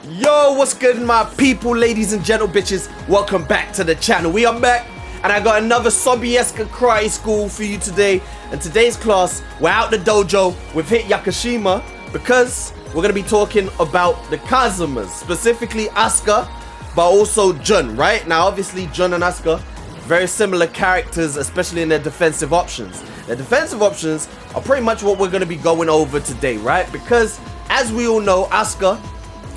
Yo, what's good, my people, ladies and gentle bitches? Welcome back to the channel. We are back, and I got another Sobieska karate school for you today. In today's class, we're out the dojo. We've hit Yakushima because we're gonna be talking about the Kazumas, specifically Asuka, but also Jun. Right now, obviously, Jun and Asuka, very similar characters, especially in their defensive options. Their defensive options are pretty much what we're gonna be going over today, right? Because as we all know, Asuka,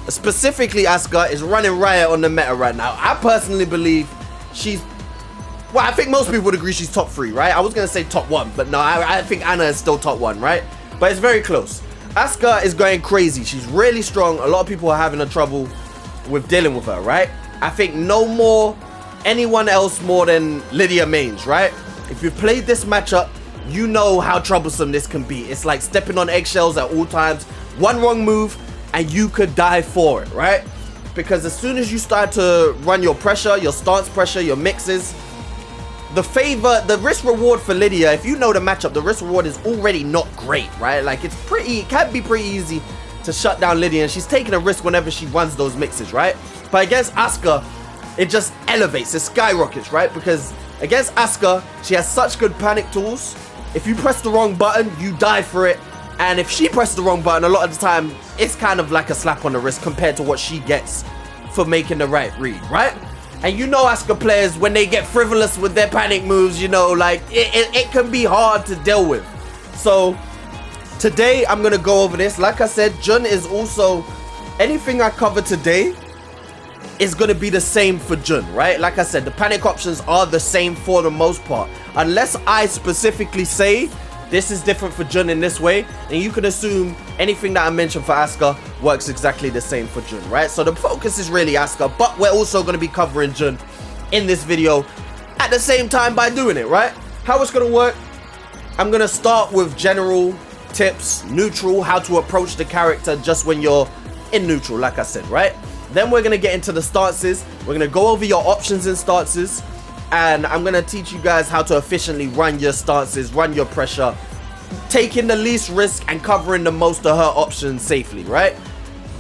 specifically Asuka, is running riot on the meta right now. I personally believe she's, well, I think most people would agree she's top 3, right? I was gonna say top 1, but no, I think Anna is still top 1, right? But it's very close. Asuka is going crazy. She's really strong. A lot of people are having a trouble with dealing with her, right? I think no more anyone else more than LIDIA mains, right? If you've played this matchup, you know how troublesome this can be. It's like stepping on eggshells at all times. One wrong move and you could die for it, right? Because as soon as you start to run your pressure, your stance pressure, your mixes, the risk reward for LIDIA, if you know the matchup, the risk reward is already not great, right? Like it can be pretty easy to shut down LIDIA, and she's taking a risk whenever she runs those mixes, right? But against Asuka, it just elevates, it skyrockets, right? Because against Asuka, she has such good panic tools. If you press the wrong button, you die for it. And if she presses the wrong button, a lot of the time, it's kind of like a slap on the wrist compared to what she gets for making the right read, right? And you know Asuka players, when they get frivolous with their panic moves, you know, like, it can be hard to deal with. So, today, I'm going to go over this. Like I said, Jun is also, anything I cover today is going to be the same for Jun, right? Like I said, the panic options are the same for the most part. Unless I specifically say this is different for Jun in this way, and you can assume anything that I mentioned for Asuka works exactly the same for Jun, right? So the focus is really Asuka, but we're also going to be covering Jun in this video at the same time by doing it, right? How it's going to work, I'm going to start with general tips, neutral, how to approach the character just when you're in neutral, like I said, right? Then we're going to get into the stances. We're going to go over your options and stances, and I'm going to teach you guys how to efficiently run your stances, run your pressure, taking the least risk and covering the most of her options safely, right?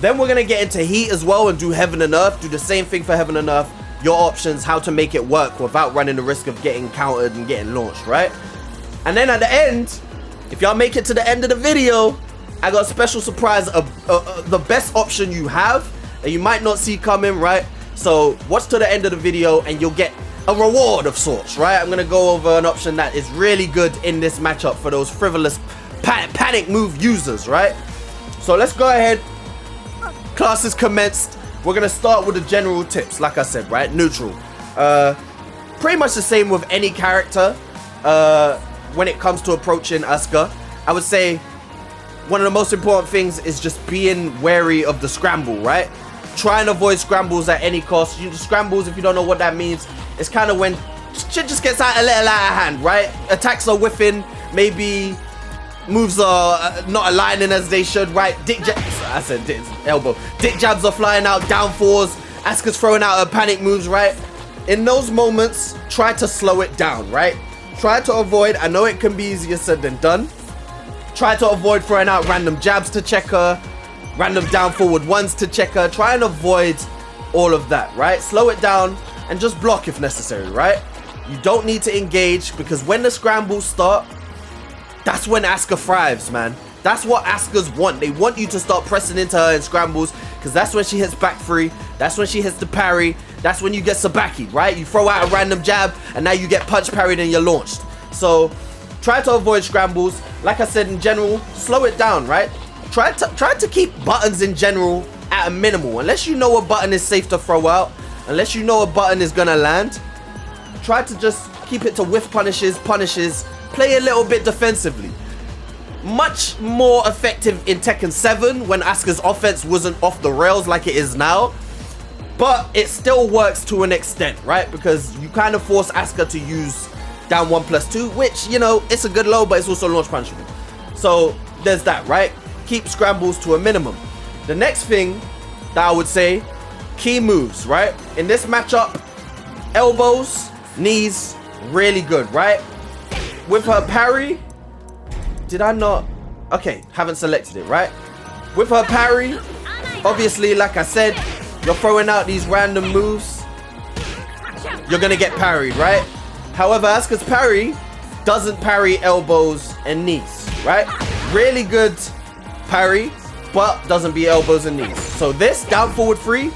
Then we're going to get into heat as well and do heaven and earth, do the same thing for heaven and earth, your options, how to make it work without running the risk of getting countered and getting launched, right? And then at the end, if y'all make it to the end of the video, I got a special surprise of the best option you have that you might not see coming, right? So watch to the end of the video and you'll get a reward of sorts, right? I'm going to go over an option that is really good in this matchup for those frivolous panic move users, right? So let's go ahead. Class is commenced. We're going to start with the general tips, like I said, right? Neutral. Pretty much the same with any character when it comes to approaching Asuka. I would say one of the most important things is just being wary of the scramble, right? Try and avoid scrambles at any cost. Scrambles, if you don't know what that means, it's kind of when shit just gets a little out of hand, right? Attacks are whiffing, maybe moves are not aligning as they should, right? Dick jabs are flying out, down fours, Asuka's throwing out her panic moves, right? In those moments, try to slow it down, right? Try to avoid, I know it can be easier said than done. Try to avoid throwing out random jabs to check her, random down forward ones to check her. Try and avoid all of that, right? Slow it down and just block if necessary, right? You don't need to engage, because when the scrambles start, that's when Asuka thrives, man. That's what Asukas want. They want you to start pressing into her in scrambles, because that's when she hits back three. That's when she hits the parry. That's when you get Sabaki, right? You throw out a random jab and now you get punch parried and you're launched. So try to avoid scrambles. Like I said, in general, slow it down, right? Try to keep buttons in general at a minimal. Unless you know a button is safe to throw out, unless you know a button is gonna land, try to just keep it to whiff punishes, play a little bit defensively. Much more effective in Tekken 7 when Asuka's offense wasn't off the rails like it is now. But it still works to an extent, right? Because you kind of force Asuka to use down 1+2, which, you know, it's a good low, but it's also launch punishable. So there's that, right? Keep scrambles to a minimum. The next thing that I would say, key moves, right? In this matchup, elbows, knees, really good, right? With her parry, did I not? Okay, haven't selected it, right? With her parry, Obviously, like I said, you're throwing out these random moves, you're gonna get parried, right? However, Asuka's parry doesn't parry elbows and knees, right? Really good parry, but doesn't beat elbows and knees. So this, down forward 3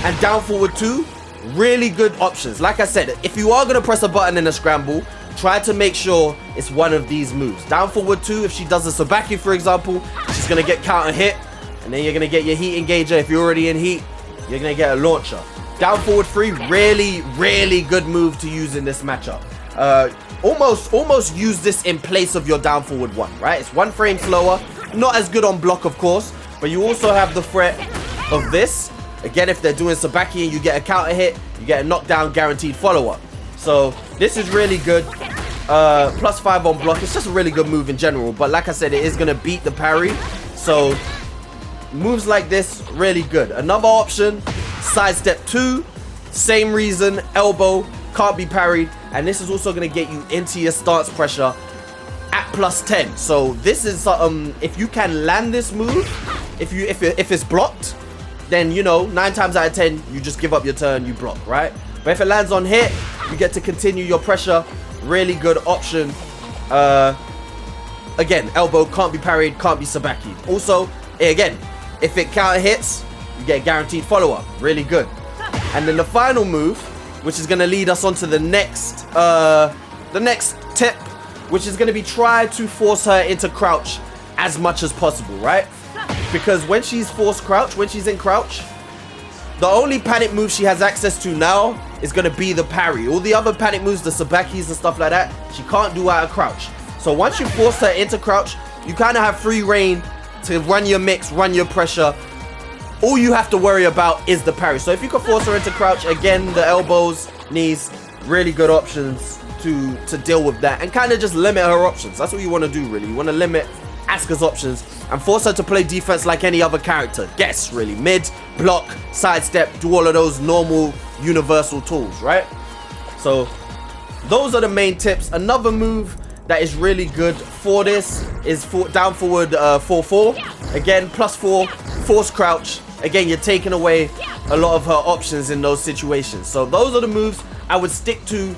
and down forward 2, really good options. Like I said, if you are gonna press a button in a scramble, try to make sure it's one of these moves. Down forward 2, if she does a Sobieska, for example, she's gonna get counter hit, and then you're gonna get your heat engager. If you're already in heat, you're gonna get a launcher. Down forward 3, really good move to use in this matchup. Almost use this in place of your down forward 1, right? It's 1 frame slower, not as good on block, of course, but you also have the threat of this. Again, if they're doing Sobieska and you get a counter hit, you get a knockdown guaranteed follow-up. So this is really good. +5 on block. It's just a really good move in general, but like I said, it is gonna beat the parry. So moves like this, really good. Another option, sidestep 2, same reason, elbow, can't be parried, and this is also gonna get you into your stance pressure at +10. So this is if you can land this move, if it's blocked, then you know 9 times out of 10 you just give up your turn, you block, right? But if it lands on hit, you get to continue your pressure. Really good option. Again, elbow can't be parried, can't be Sobieska. Also, again, if it counter hits, you get a guaranteed follow-up. Really good. And then the final move, which is going to lead us on to the next tip, which is going to be try to force her into crouch as much as possible, right? Because when she's forced crouch, when she's in crouch, the only panic move she has access to now is going to be the parry. All the other panic moves, the Sobieskas and stuff like that, she can't do out of crouch. So once you force her into crouch, you kind of have free reign to run your mix, run your pressure. All you have to worry about is the parry. So if you can force her into crouch, again, the elbows, knees, really good options to deal with that and kind of just limit her options. That's what you want to do, really. You want to limit Asuka's options and force her to play defense like any other character. Guess, really. Mid, block, sidestep, do all of those normal universal tools, right? So those are the main tips. Another move that is really good for this is down forward 4-4. Again, +4, force crouch. Again, you're taking away a lot of her options in those situations. So those are the moves I would stick to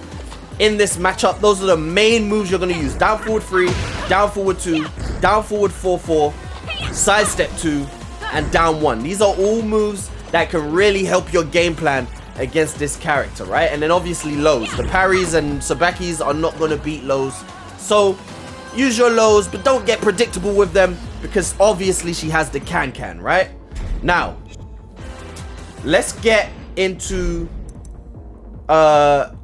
in this matchup. Those are the main moves you're going to use. Down forward 3, down forward 2, down forward 4-4, sidestep 2, and down 1. These are all moves that can really help your game plan against this character, right? And then obviously lows. The parries and Sobieskas are not going to beat lows. So use your lows, but don't get predictable with them because obviously she has the can, right? Now, let's get into the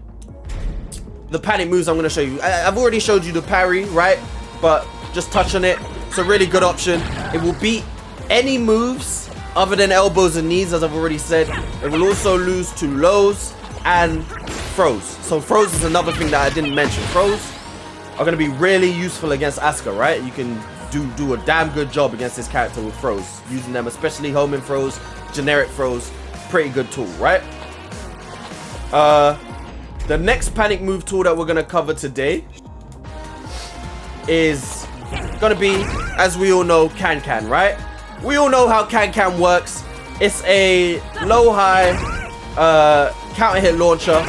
panic moves I'm going to show you. I've already showed you the parry, right? But just touch on it. It's a really good option. It will beat any moves other than elbows and knees, as I've already said. It will also lose to lows and throws. So throws is another thing that I didn't mention. Throws are going to be really useful against Asuka, right? You can do a damn good job against this character with throws. Using them, especially homing throws, generic throws. Pretty good tool, right? The next panic move tool that we're going to cover today is going to be, as we all know, can, right? We all know how can works. It's a low-high counter hit launcher.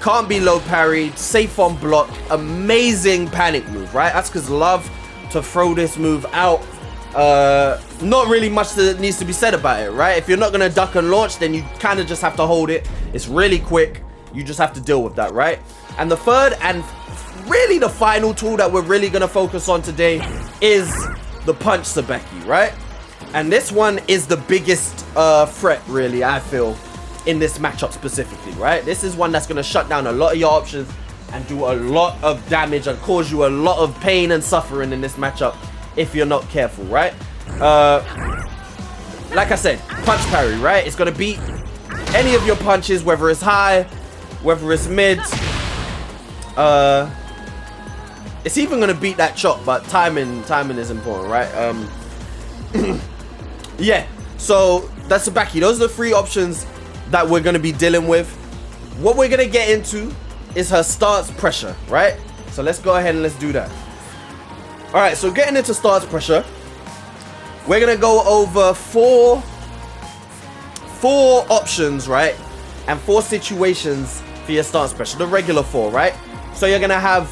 Can't be low parried, safe on block, amazing panic move, right? Asuka's love to throw this move out. Not really much that needs to be said about it, right? If you're not going to duck and launch, then you kind of just have to hold it. It's really quick. You just have to deal with that, right? And the third and really the final tool that we're really going to focus on today is the punch Sobieska, right? And this one is the biggest threat, really, I feel, in this matchup specifically, right? This is one that's going to shut down a lot of your options and do a lot of damage and cause you a lot of pain and suffering in this matchup if you're not careful, right? Like I said, punch parry, right? It's going to beat any of your punches, whether it's high, whether it's mid. It's even going to beat that chop, but timing is important, right? Yeah, so that's Sobieska. Those are the 3 options that we're going to be dealing with. What we're going to get into is her stance pressure, right? So let's go ahead and let's do that. All right, so getting into stance pressure, we're going to go over 4 4 options, right? And 4 situations for your stance pressure, the regular 4, right? So you're gonna have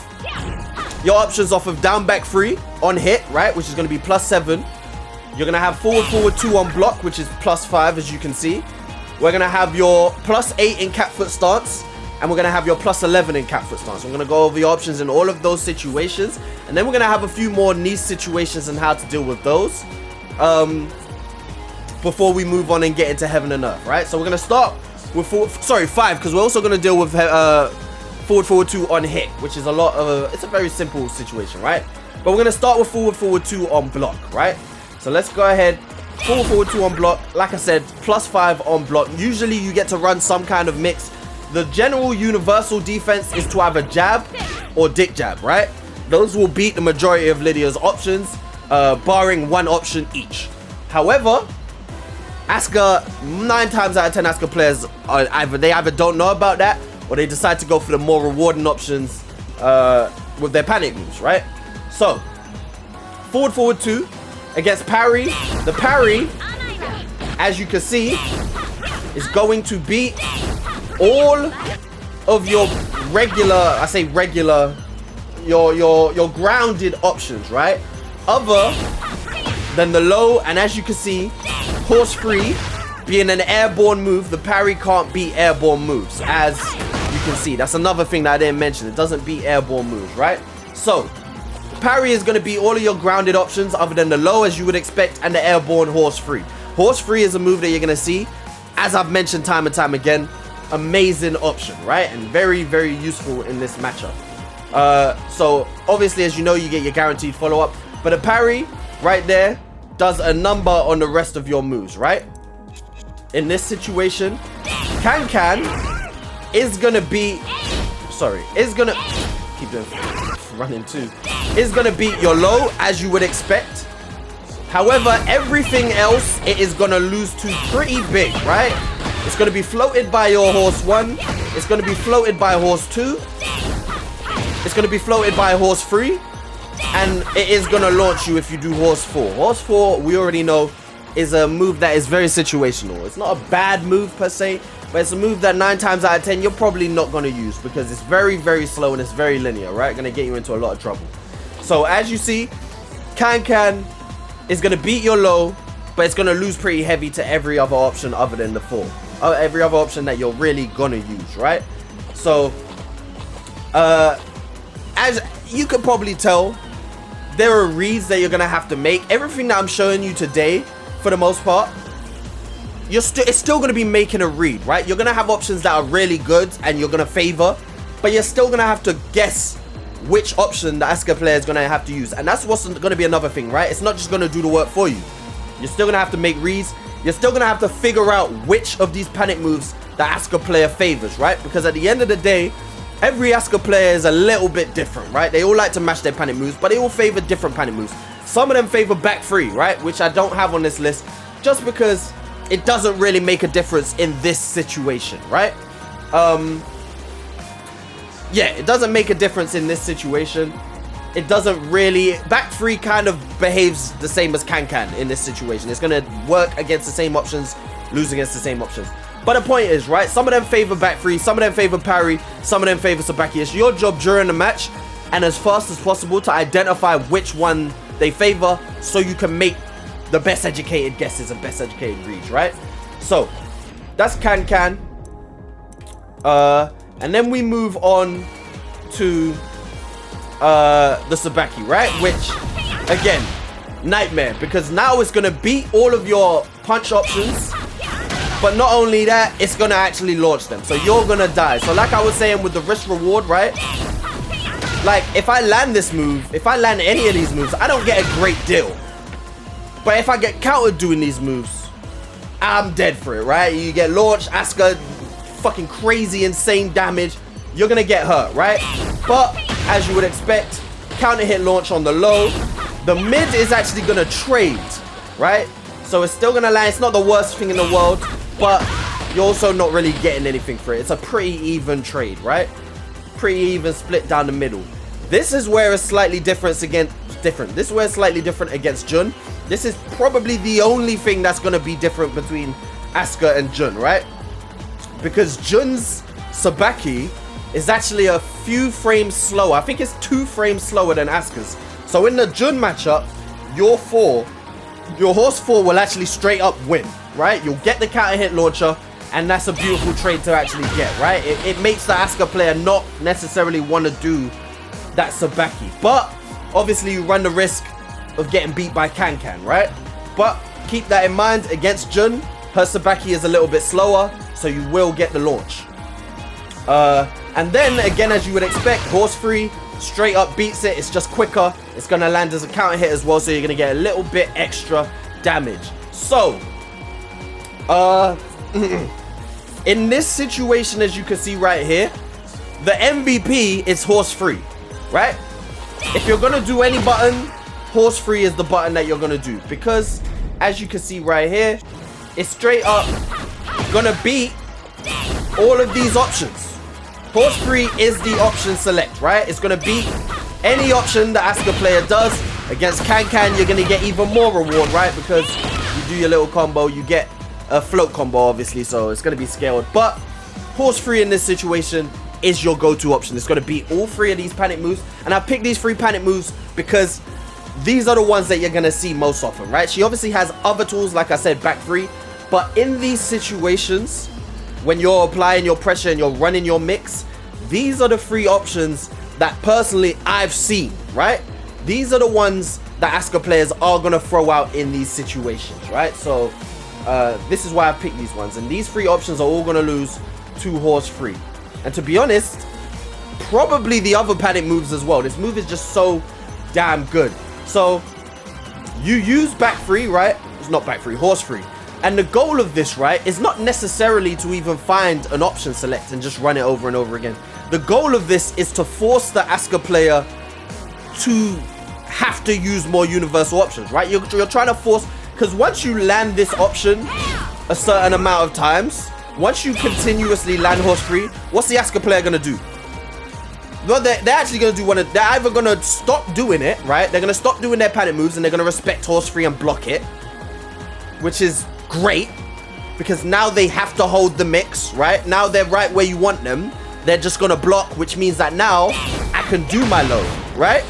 your options off of down back 3 on hit, right, which is gonna be +7. You're gonna have forward 2 on block, which is +5, as you can see. We're gonna have your +8 in cat foot stance, and we're gonna have your +11 in cat foot stance. I'm gonna go over your options in all of those situations, and then we're gonna have a few more niche situations and how to deal with those before we move on and get into heaven and earth, right? So we're gonna start with 5, because we're also gonna deal with forward 2 on hit, which is it's a very simple situation, right? But we're gonna start with forward 2 on block, right? So let's go ahead. Forward 2 on block. Like I said, +5 on block. Usually you get to run some kind of mix. The general universal defense is to either jab or dick jab, right? Those will beat the majority of Lydia's options, barring 1 option each. However, Asuka, 9 times out of 10 Asuka players either don't know about that, or they decide to go for the more rewarding options with their panic moves, right? So, forward 2 against parry. The parry, as you can see, is going to beat all of your your grounded options, right? Other than the low, and as you can see, horse free being an airborne move, the parry can't beat airborne moves, as you can see. That's another thing that I didn't mention. It doesn't beat airborne moves, right? So parry is going to be all of your grounded options other than the low, as you would expect, and the airborne horse free. Horse free is a move that you're going to see, as I've mentioned time and time again, amazing option, right? And very, very useful in this matchup. So obviously, as you know, you get your guaranteed follow-up, but a parry right there does a number on the rest of your moves, right? In this situation, Can is going to be, keep doing running too, is going to beat your low, as you would expect. However, everything else it is going to lose to pretty big, right? It's going to be floated by your horse 1. It's going to be floated by horse 2. It's going to be floated by horse 3. And it is going to launch you if you do horse 4. Horse 4, we already know, is a move that is very situational. It's not a bad move per se, but it's a move that 9 times out of 10 you're probably not going to use, because it's very, very slow and it's very linear, right? Going to get you into a lot of trouble. So as you see, Can is going to beat your low, but it's going to lose pretty heavy to every other option other than the 4. Every other option that you're really going to use, right? So, as you could probably tell, there are reads that you're going to have to make. Everything that I'm showing you today, for the most part, it's still going to be making a read, right? You're going to have options that are really good and you're going to favor, but you're still going to have to guess which option the Asuka player is going to have to use. And that's what's going to be another thing, right? It's not just going to do the work for you. You're still going to have to make reads. You're still going to have to figure out which of these panic moves the Asuka player favors, right? Because at the end of the day, every Asuka player is a little bit different, right? They all like to match their panic moves, but they all favor different panic moves. Some of them favor back 3, right? Which I don't have on this list, just because it doesn't really make a difference in this situation, right? Yeah, it doesn't make a difference in this situation. It doesn't really... Back 3 kind of behaves the same as Can in this situation. It's going to work against the same options, lose against the same options. But the point is, right, some of them favor back 3, some of them favor parry, some of them favor Sobieska. It's your job during the match and as fast as possible to identify which one they favor, so you can make the best educated guesses and best educated reads, right? So that's Can. And then we move on to the Sobieska, right? Which, again, nightmare, because now it's gonna beat all of your punch options, but not only that, it's gonna actually launch them, so you're gonna die. So like I was saying with the risk reward, right? Like, if I land this move, if I land any of these moves, I don't get a great deal. But if I get countered doing these moves, I'm dead for it, right? You get launched, Asuka, fucking crazy, insane damage. You're gonna get hurt, right? But, as you would expect, counter hit launch on the low. The mid is actually gonna trade, right? So it's still gonna land. It's not the worst thing in the world, but you're also not really getting anything for it. It's a pretty even trade, right? Pretty even split down the middle. This is where it's slightly different against This is where it's slightly different against Jun. This is probably the only thing that's going to be different between Asuka and Jun, right? Because Jun's Sobieska is actually a few frames slower. I think it's 2 frames slower than Asuka's. So in the Jun matchup, your horse 4 will actually straight up win, right? You'll get the counter hit launcher, and that's a beautiful trade to actually get, right? It makes the Asuka player not necessarily want to do that Sobieska. But obviously you run the risk of getting beat by Can, right? But keep that in mind, against Jun, her Sobieska is a little bit slower, so you will get the launch. And then, again, as you would expect, horse 3 straight up beats it. It's just quicker. It's going to land as a counter hit as well, so you're going to get a little bit extra damage. So, in this situation, as you can see right here, the MVP is horse 3, right? If you're going to do any button, horse 3 is the button that you're going to do, because as you can see right here, it's straight up going to beat all of these options. Horse 3 is the option select, right? It's going to beat any option the Asuka player does. Against Can, you're going to get even more reward, right? Because you do your little combo, you get a float combo, obviously, so it's going to be scaled. But horse 3 in this situation is your go-to option. It's going to beat all 3 of these panic moves. And I picked these 3 panic moves because these are the ones that you're going to see most often, right? She obviously has other tools, like I said, back 3. But in these situations, when you're applying your pressure and you're running your mix, these are the 3 options that personally I've seen, right? These are the ones that Asuka players are going to throw out in these situations, right? So this is why I picked these ones. And these 3 options are all going to lose to horse 3. And to be honest, probably the other panic moves as well. This move is just so damn good. So you use back 3, right? It's not back 3, horse 3. And the goal of this, right, is not necessarily to even find an option select and just run it over and over again. The goal of this is to force the Asuka player to have to use more universal options, right? You're trying to force, because once you land this option a certain amount of times, once you continuously land horse 3, what's the Asuka player going to do? Well, they're actually going to do one of, they're either going to stop doing it, right? They're going to stop doing their panic moves and they're going to respect horse 3 and block it, which is great, because now they have to hold the mix, right? Now they're right where you want them. They're just gonna block, which means that now I can do my low, right?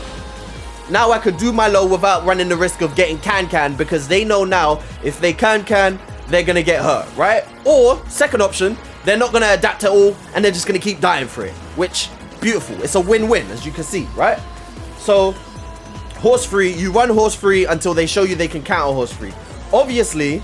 Now I could do my low without running the risk of getting Can, because they know now if they can, they're gonna get hurt, right? Or second option, they're not gonna adapt at all and they're just gonna keep dying for it, which beautiful. It's a win-win, as you can see, right? So horse 3, you run horse 3 until they show you they can counter horse 3. Obviously,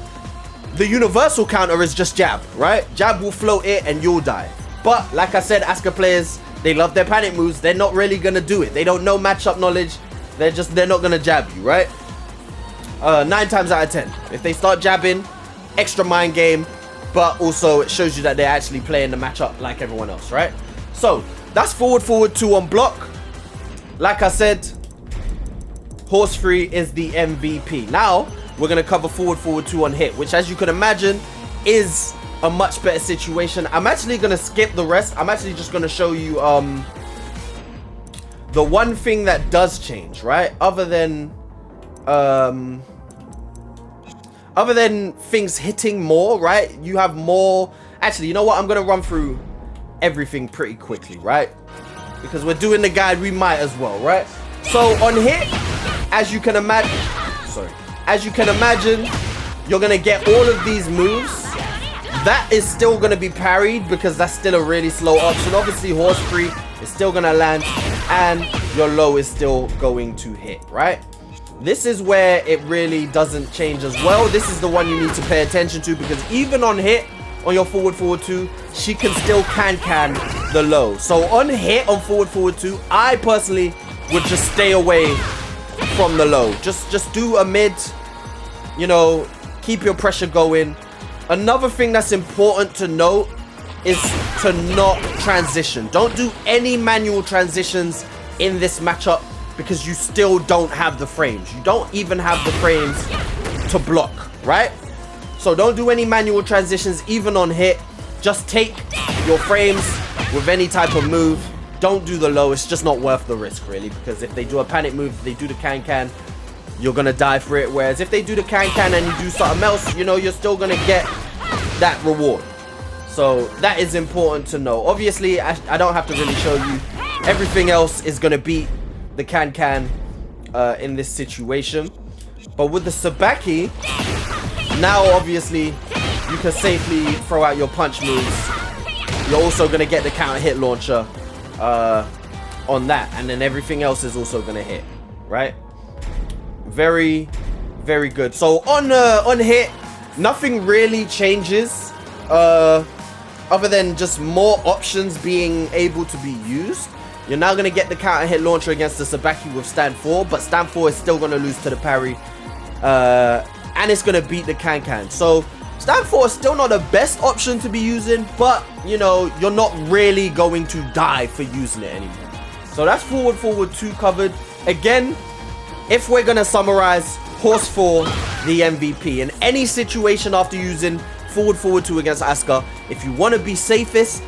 the universal counter is just jab, right? Jab will float it and you'll die. But like I said, Asuka players, they love their panic moves. They're not really gonna do it. They don't know matchup knowledge. They're not gonna jab you, right? 9 times out of 10. If they start jabbing, extra mind game, but also it shows you that they're actually playing the matchup like everyone else, right? So that's forward 2 on block. Like I said, horse 3 is the MVP. Now we're going to cover forward 2 on hit, which, as you can imagine, is a much better situation. I'm actually going to skip the rest. I'm actually just going to show you the one thing that does change, right? Other than things hitting more, right? You have more. Actually, you know what? I'm going to run through everything pretty quickly, right? Because we're doing the guide, we might as well, right? So on hit, as you can imagine, you're gonna get all of these moves. That is still gonna be parried because that's still a really slow option. Obviously, horse 3 is still gonna land and your low is still going to hit, right? This is where it really doesn't change as well. This is the one you need to pay attention to, because even on hit, on your forward 2, she can still can the low. So on hit, on forward 2, I personally would just stay away from the low. Just do a mid, you know, keep your pressure going. Another thing that's important to note is to not transition. Don't do any manual transitions in this matchup, because you still don't have the frames. You don't even have the frames to block, right? So don't do any manual transitions, even on hit. Just take your frames with any type of move. Don't do the low. It's just not worth the risk, really, because if they do a panic move, if they do the can, you're gonna die for it. Whereas if they do the can and you do something else, you know, you're still gonna get that reward. So that is important to know. Obviously, I don't have to really show you. Everything else is going to beat the can in this situation. But with the Sobieska, now obviously you can safely throw out your punch moves. You're also going to get the counter hit launcher on that. And then everything else is also going to hit, right? Very, very good. So on hit, nothing really changes. Other than just more options being able to be used. You're now going to get the counter hit launcher against the Sobieska with stand 4, but stand 4 is still going to lose to the parry, and it's going to beat the can. So stand 4 is still not the best option to be using, but you know, you're not really going to die for using it anymore. So that's forward 2 covered. Again, if we're going to summarize, horse 4 the MVP in any situation after using forward 2 against Asuka. If you want to be safest,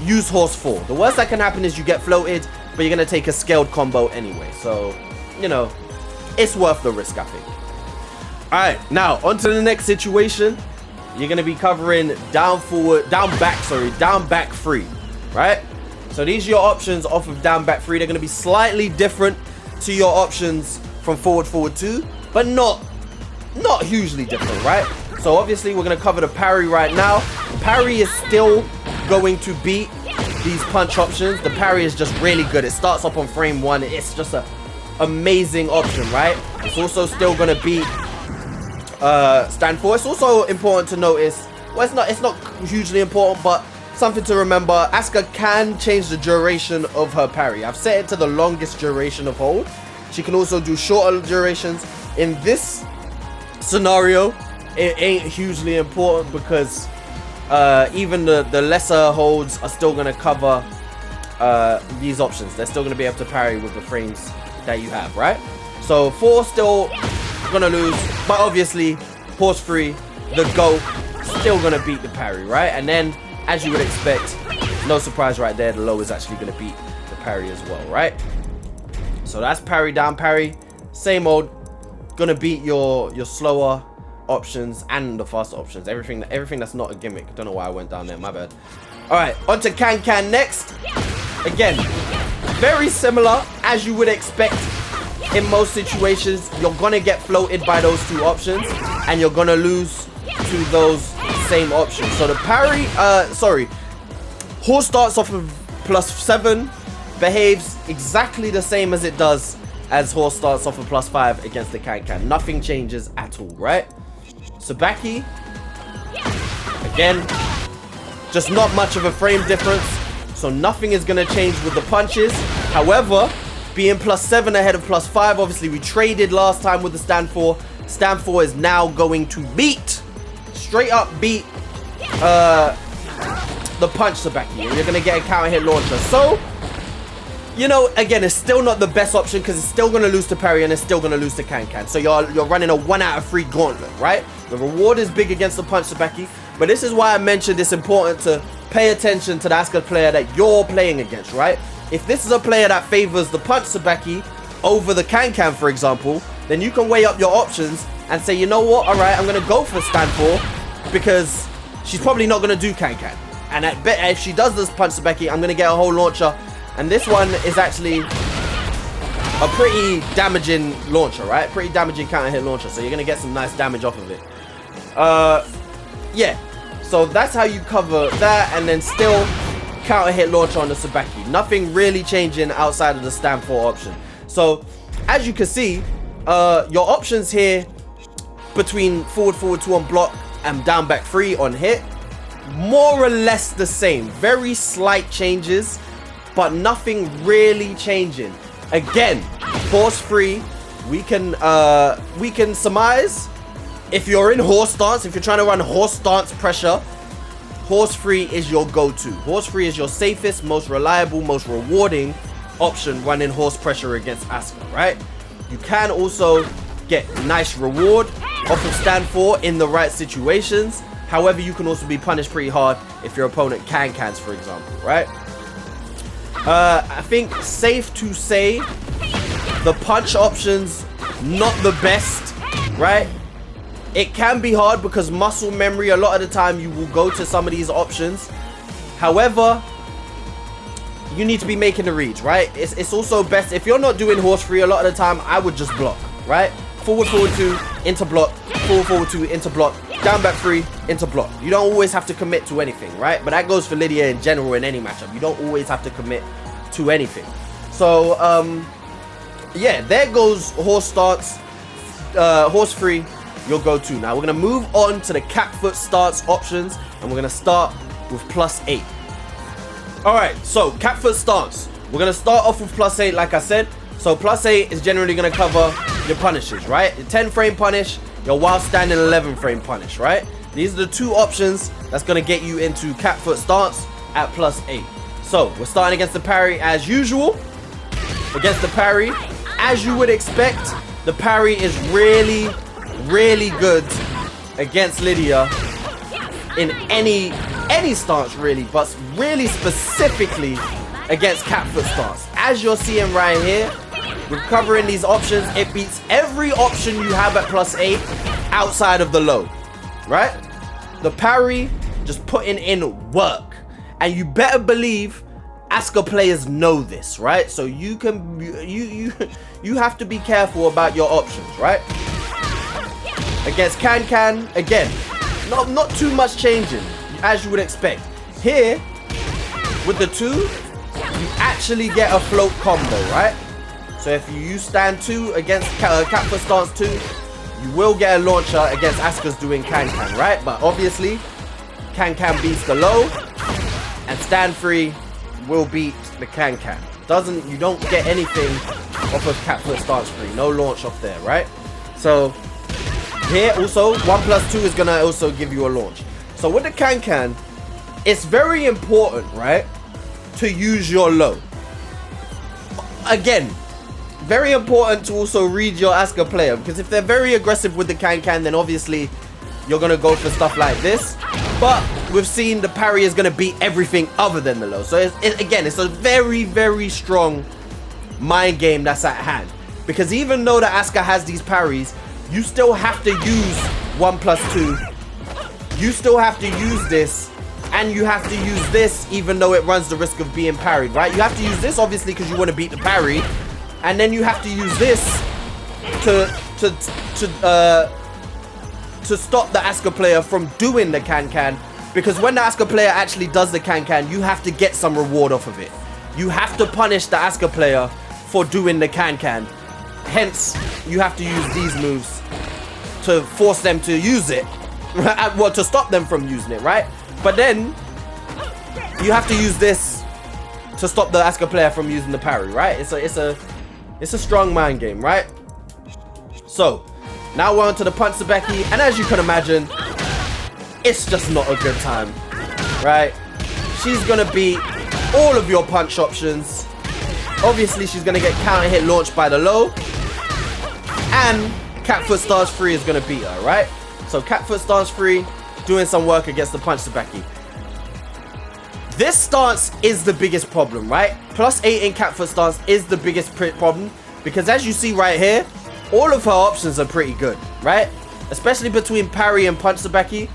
use horse 4. The worst that can happen is you get floated, but you're going to take a scaled combo anyway. So, you know, it's worth the risk, I think. Alright, now on to the next situation. You're going to be covering down back 3, right? So these are your options off of down back 3. They're going to be slightly different to your options from forward 2, but not hugely different, right? So obviously we're going to cover the parry right now. Parry is still going to beat these punch options. The parry is just really good. It starts up on frame 1. It's just an amazing option, right? It's also still going to beat stand 4. It's also important to notice, well, it's not hugely important, but something to remember, Asuka can change the duration of her parry. I've set it to the longest duration of hold. She can also do shorter durations. In this scenario, it ain't hugely important because even the lesser holds are still going to cover these options. They're still going to be able to parry with the frames that you have, right? So 4 still going to lose, but obviously horse 3, the GOAT, still going to beat the parry, right? And then, as you would expect, no surprise right there, the low is actually going to beat the parry as well, right? So that's parry, down parry, same old, going to beat your slower options and the faster options. Everything that's not a gimmick. Don't know why I went down there, my bad. All right, on to can next. Again, very similar as you would expect. In most situations, you're gonna get floated by those 2 options and you're gonna lose to those same options. So the parry, horse starts off of +7, behaves exactly the same as it does as horse starts off of +5 against the can. Nothing changes at all, right? Sobieska, again, just not much of a frame difference, so nothing is going to change with the punches. However, being +7 ahead of +5, obviously we traded last time with the stand 4. Stand 4 is now going to straight up beat the punch Sobieska, and you're going to get a counter hit launcher. So, you know, again, it's still not the best option because it's still going to lose to parry and it's still going to lose to can. So you're running a 1 out of 3 gauntlet, right? The reward is big against the punch Sobieska, but this is why I mentioned it's important to pay attention to the Asuka player that you're playing against, right? If this is a player that favors the punch Sobieska over the can, for example, then you can weigh up your options and say, you know what, all right, I'm going to go for stand 4 because she's probably not going to do can. And I bet if she does this punch Sobieska, I'm going to get a whole launcher. And this one is actually a pretty damaging launcher, right? Pretty damaging counter hit launcher. So you're going to get some nice damage off of it. Yeah. So that's how you cover that. And then still counter hit launcher on the Sobieska. Nothing really changing outside of the stand 4 option. So as you can see, your options here between forward 2 on block and down back 3 on hit, more or less the same. Very slight changes, but nothing really changing. Again, horse 3, we can surmise if you're in horse stance, if you're trying to run horse stance pressure, horse 3 is your go-to. Horse 3 is your safest, most reliable, most rewarding option running horse pressure against Asuka, right? You can also get nice reward off of stand 4 in the right situations. However, you can also be punished pretty hard if your opponent cans, for example, right? I think safe to say the punch options not the best, right? It can be hard because muscle memory, a lot of the time you will go to some of these options. However, you need to be making the reads, right? It's also best, if you're not doing horse free, a lot of the time, I would just block, right? Forward, forward 2, into block, forward, forward 2, into block, down, back 3, into block. You don't always have to commit to anything, right? But that goes for LIDIA in general in any matchup. You don't always have to commit to anything. So, yeah, there goes horse stance, horse free, your go-to. Now, we're going to move on to the cat foot stance options, and we're going to start with +8. Alright, so cat foot stance. We're going to start off with +8, like I said. So +8 is generally going to cover your punishes, right? Your 10 frame punish, your while standing 11 frame punish, right? These are the two options that's going to get you into cat foot stance at +8. So we're starting against the parry as usual. Against the parry, as you would expect, the parry is really, really good against LIDIA in any stance really, but really specifically against cat foot stance. As you're seeing right here, we're covering these options. It beats every option you have at +8 outside of the low, right? The parry, just putting in work. And you better believe Asuka players know this, right? So you can you have to be careful about your options, right? Against Can, again, not too much changing as you would expect. Here, with the 2, you actually get a float combo, right? So if you use stand 2 against cat foot stance 2, you will get a launcher against Asuka's doing Can, right? But obviously, Can beats the low, and stand 3 will beat the Can. You don't get anything off of cat foot stance 3. No launch off there, right? So here also 1+2 is gonna also give you a launch. So with the Can, it's very important, right, to use your low. Again, very important to also read your Asuka player, because if they're very aggressive with the Can, then obviously you're gonna go for stuff like this. But we've seen the parry is gonna beat everything other than the low. So again, it's a very, very strong mind game that's at hand. Because even though the Asuka has these parries, you still have to use 1+2. You still have to use this, and you have to use this even though it runs the risk of being parried, right? You have to use this obviously because you want to beat the parry, and then you have to use this to stop the Asuka player from doing the Can, because when the Asuka player actually does the Can, you have to get some reward off of it. You have to punish the Asuka player for doing the Can. Hence, you have to use these moves to force them to use it. Well, to stop them from using it, right? But then you have to use this to stop the Asuka player from using the parry, right? It's a strong mind game, right? So now we're on to the punch Sobieska, and as you can imagine, it's just not a good time, right? She's gonna beat all of your punch options. Obviously, she's gonna get counter hit launched by the low, and cat foot stance 3 is gonna beat her, right? So cat foot stance 3, doing some work against the punch Sobieska. This stance is the biggest problem, right? +8 in cat foot stance is the biggest problem, because as you see right here, all of her options are pretty good, right? Especially between parry and punch Sobieska.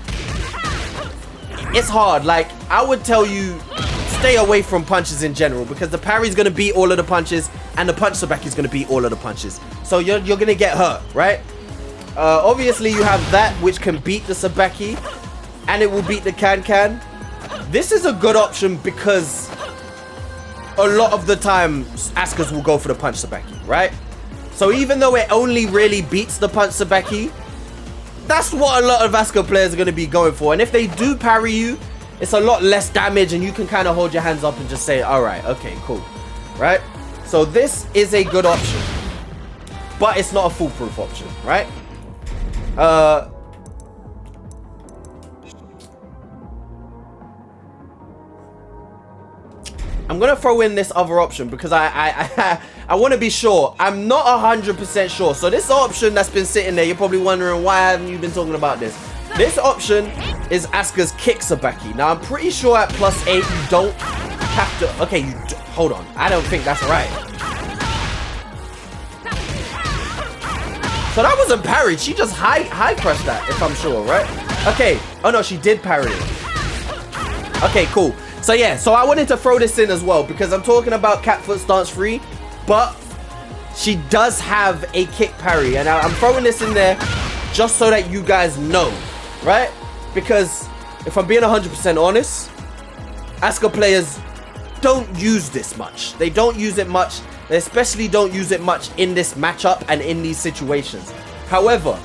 It's hard. Like, I would tell you, stay away from punches in general, because the parry is going to beat all of the punches, and the punch Sobieska is going to beat all of the punches. So you're going to get hurt, right? Obviously, you have that, which can beat the Sobieska, and it will beat the Can. This is a good option because a lot of the time, Asuka's will go for the punch Sobieska, right? So even though it only really beats the punch Sobieska, that's what a lot of Asuka players are going to be going for. And if they do parry you, it's a lot less damage, and you can kind of hold your hands up and just say, all right, okay, cool, right? So this is a good option, but it's not a foolproof option, right? I'm gonna throw in this other option because I want to be sure. I'm not 100% sure. So this option that's been sitting there, you're probably wondering, why haven't you been talking about this? This option is Asuka's kick Sobieska. Now I'm pretty sure at +8 you don't have to. Okay, hold on. I don't think that's right. So that wasn't parried. She just high crushed that, if I'm sure, right? Okay. Oh, no, she did parry it. Okay, cool. So, yeah. So, I wanted to throw this in as well because I'm talking about cat foot stance 3, but she does have a kick parry. And I'm throwing this in there just so that you guys know, right? Because if I'm being 100% honest, Asuka players don't use this much. They don't use it much. They especially don't use it much in this matchup and in these situations. However,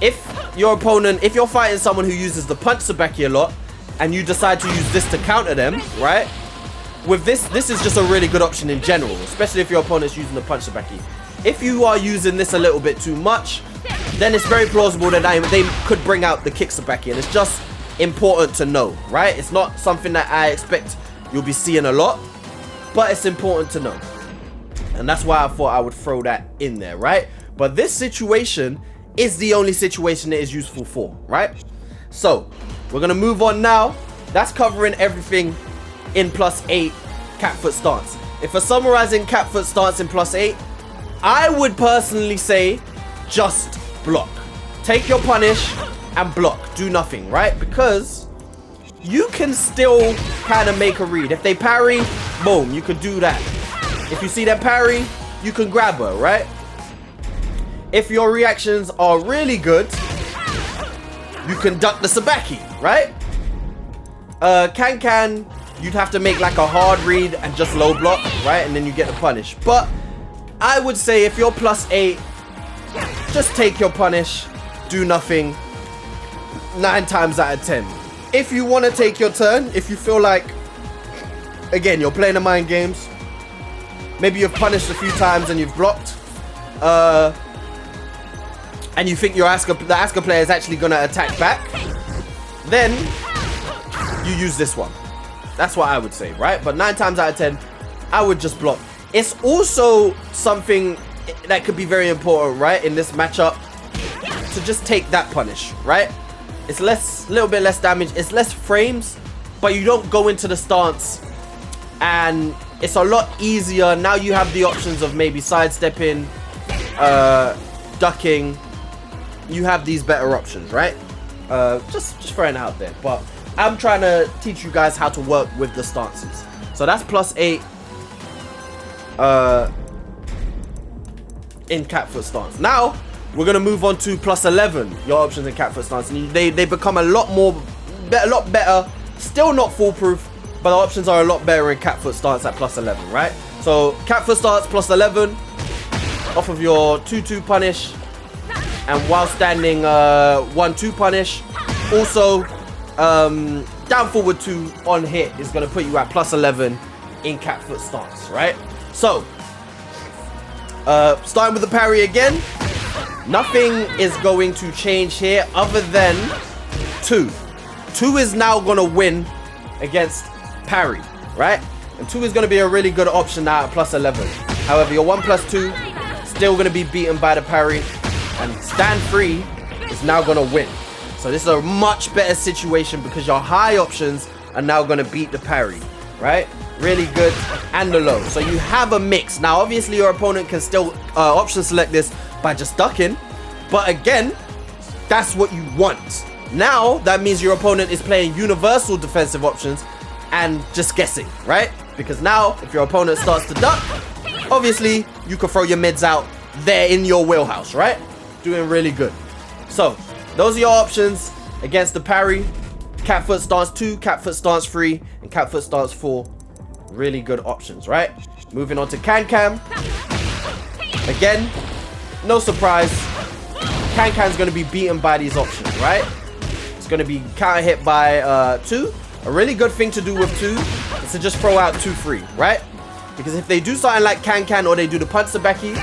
if your opponent, if you're fighting someone who uses the punch Sobieska a lot and you decide to use this to counter them, right? With this is just a really good option in general, especially if your opponent's using the punch Sobieska. If you are using this a little bit too much, then it's very plausible that they could bring out the kick Sobieska, and it's just important to know, right? It's not something that I expect you'll be seeing a lot, but it's important to know. And that's why I thought I would throw that in there, right? But this situation is the only situation it is useful for, right? So, we're going to move on now. That's covering everything in +8 cat foot stance. If we're summarizing cat foot stance in +8, I would personally say just block. Take your punish and block. Do nothing, right? Because you can still kind of make a read. If they parry, boom, you could do that. If you see that parry, you can grab her, right? If your reactions are really good, you can duck the Sobieska, right? Can, you'd have to make like a hard read and just low block, right? And then you get the punish. But I would say if you're +8, just take your punish, do nothing, 9 times out of 10. If you want to take your turn, if you feel like, again, you're playing the mind games, maybe you've punished a few times and you've blocked, and you think the Asuka player is actually going to attack back, then you use this one. That's what I would say, right? But 9 times out of 10, I would just block. It's also something that could be very important, right, in this matchup, to just take that punish, right? It's a little bit less damage. It's less frames, but you don't go into the stance, and it's a lot easier. Now you have the options of maybe sidestepping, ducking. You have these better options, right? Just throwing it out there. But I'm trying to teach you guys how to work with the stances. So that's +8 in cat foot stance. Now we're gonna move on to +11. Your options in cat foot stance, and they become a lot better. Still not foolproof, but the options are a lot better in cat foot stance at +11, right? So cat foot stance +11 off of your 2-2 punish, and while standing 1-2 punish. Also, down forward 2 on hit is gonna put you at +11 in cat foot stance, right? So, starting with the parry again. Nothing is going to change here other than 2. 2 is now going to win against parry, right? And 2 is going to be a really good option now at +11. However, your 1+2 still going to be beaten by the parry. And stand 3 is now going to win. So this is a much better situation because your high options are now going to beat the parry, right? Really good. And the low. So you have a mix. Now, obviously, your opponent can still option select this by just ducking, but again, that's what you want. Now that means your opponent is playing universal defensive options and just guessing, right? Because now if your opponent starts to duck, obviously you can throw your mids out there in your wheelhouse, right? Doing really good. So those are your options against the parry. Cat foot stance 2, cat foot stance 3, and cat foot stance 4. Really good options, right? Moving on to Can. Again, no surprise, Can's going to be beaten by these options, right? It's going to be counter hit by 2. A really good thing to do with 2 is to just throw out 2-3, right? Because if they do something like Can or they do the punch Sobieska,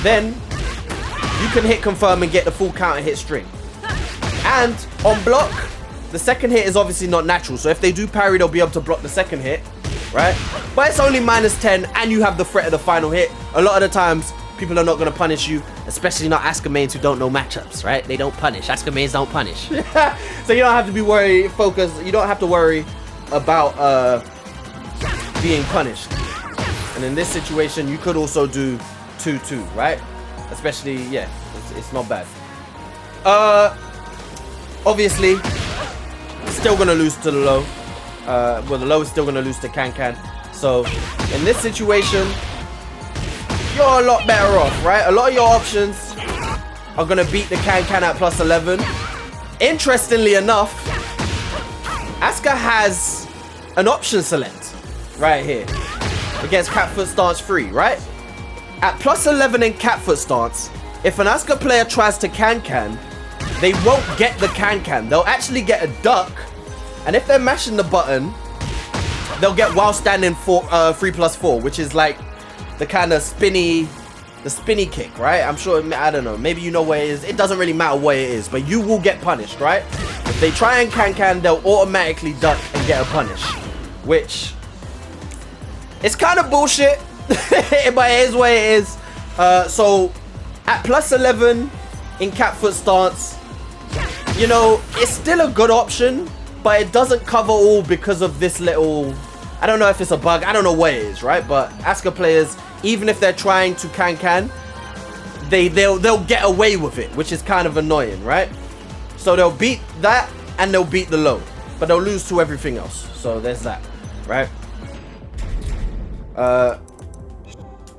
then you can hit confirm and get the full counter hit string. And on block, the second hit is obviously not natural. So if they do parry, they'll be able to block the second hit, right? But it's only -10 and you have the threat of the final hit. A lot of the times, people are not going to punish you, especially not Asuka mains who don't know matchups, right? They don't punish. Asuka mains don't punish. So you don't have to be focused. You don't have to worry about being punished. And in this situation, you could also do 2-2, right? Especially, yeah, It's not bad. Obviously, still gonna lose to the low. Well, the low is still gonna lose to Can. So in this situation, you're a lot better off, right? A lot of your options are gonna beat the Can at plus 11. Interestingly enough, Asuka has an option select right here against cat foot stance 3, right? At plus 11 in cat foot stance, if an Asuka player tries to Can, they won't get the Can. They'll actually get a duck, and if they're mashing the button, they'll get while standing 3+4, which is like the kind of spinny kick, right? I'm sure, I don't know, maybe you know what it is. It doesn't really matter what it is, but you will get punished, right? If they try and Can, they'll automatically duck and get a punish, which it's kind of bullshit, but it is what it is. So at plus 11 in cat foot stance, you know, it's still a good option, but it doesn't cover all because of this little, I don't know if it's a bug, I don't know what it is, right? But Asuka players, even if they're trying to Can, they'll get away with it, which is kind of annoying, right? So they'll beat that and they'll beat the low, but they'll lose to everything else. So there's that, right?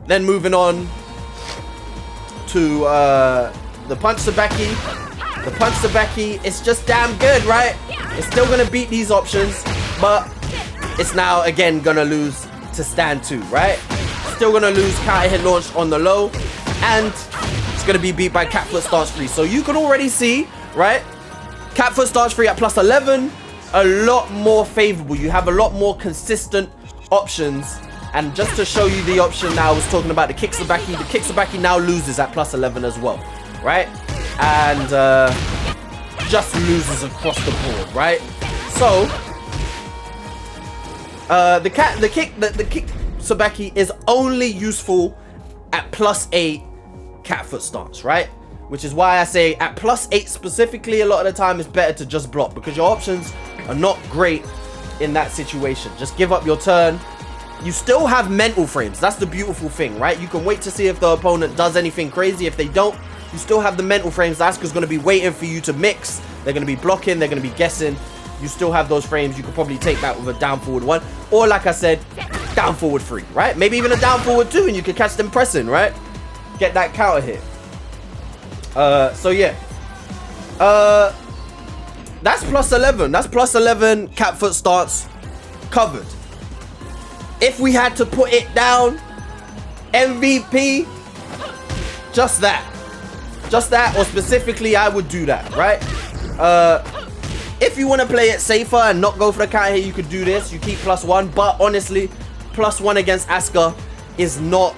Then moving on to the punch Sobieska. The punch Sobieska is just damn good, right? It's still gonna beat these options, but it's now again gonna lose to stand 2, right? Still gonna lose counter hit launch on the low, and it's gonna be beat by cat foot stance 3. So you can already see, right? Cat foot stance 3 at plus 11, a lot more favorable. You have a lot more consistent options. And just to show you the option now, I was talking about the kick Sobieska. The kick Sobieska now loses at plus 11 as well, right? And just loses across the board, right? So the kick Sobieska is only useful at plus 8 cat foot stance, right? Which is why I say at plus 8 specifically, a lot of the time it's better to just block, because your options are not great in that situation. Just give up your turn. You still have mental frames. That's the beautiful thing, right? You can wait to see if the opponent does anything crazy. If they don't, you still have the mental frames. Asuka's going to be waiting for you to mix. They're going to be blocking. They're going to be guessing. You still have those frames. You could probably take that with a down forward 1. Or like I said, down forward 3, right? Maybe even a down forward 2 and you could catch them pressing, right? Get that counter hit. So yeah. That's plus 11. That's plus 11 cat foot stance covered. If we had to put it down, MVP, just that, or specifically, I would do that, right? If you want to play it safer and not go for the counter hit, you could do this. You keep plus 1, but honestly, plus 1 against Asuka is not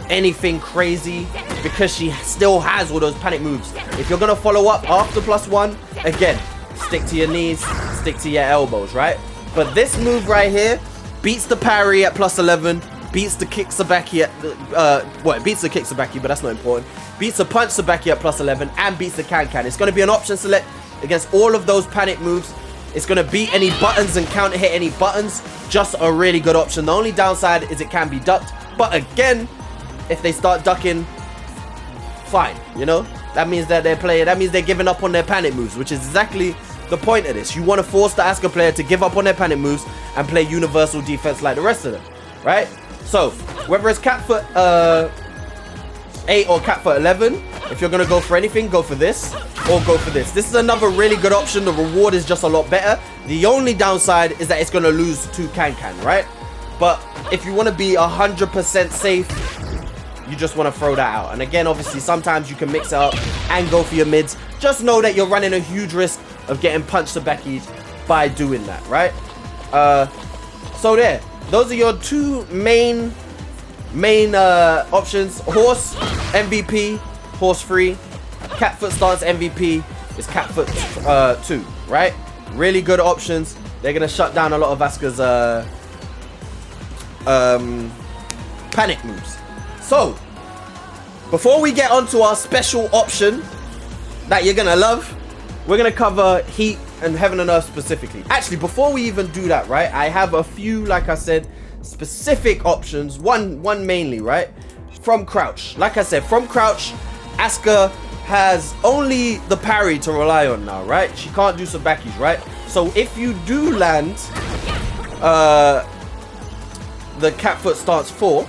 anything crazy because she still has all those panic moves. If you're gonna follow up after plus 1, again, stick to your knees, stick to your elbows, right? But this move right here beats the parry at plus 11, beats the kick Sobieska at, well, it beats the kick Sobieska, but that's not important. Beats the punch Sobieska at plus 11, and beats the Can. It's going to be an option select against all of those panic moves. It's going to beat any buttons and counter hit any buttons. Just a really good option. The only downside is it can be ducked, but again, if they start ducking, fine, you know? That means that they're playing, that means they're giving up on their panic moves, which is exactly the point of this. You want to force the Asuka player to give up on their panic moves and play universal defense like the rest of them, right? So whether it's cat foot 8 or cat foot 11, if you're gonna go for anything, go for this or go for this. This is another really good option. The reward is just a lot better. The only downside is that it's gonna lose to Can, right? But if you want to be 100% safe, you just want to throw that out. And again, obviously, sometimes you can mix it up and go for your mids. Just know that you're running a huge risk of getting punched Sobieska by doing that, right? So there, those are your two main options. Horse MVP, horse free. Cat foot stance MVP is cat foot 2, right? Really good options. They're gonna shut down a lot of Asuka's panic moves. So before we get onto our special option that you're gonna love, we're gonna cover Heat and Heaven and Earth specifically. Actually, before we even do that, right, I have a few, like I said, specific options. One mainly, right, from crouch. Like I said, from crouch, Asuka has only the parry to rely on now, right? She can't do Sobekis, right? So if you do land the cat foot stance 4,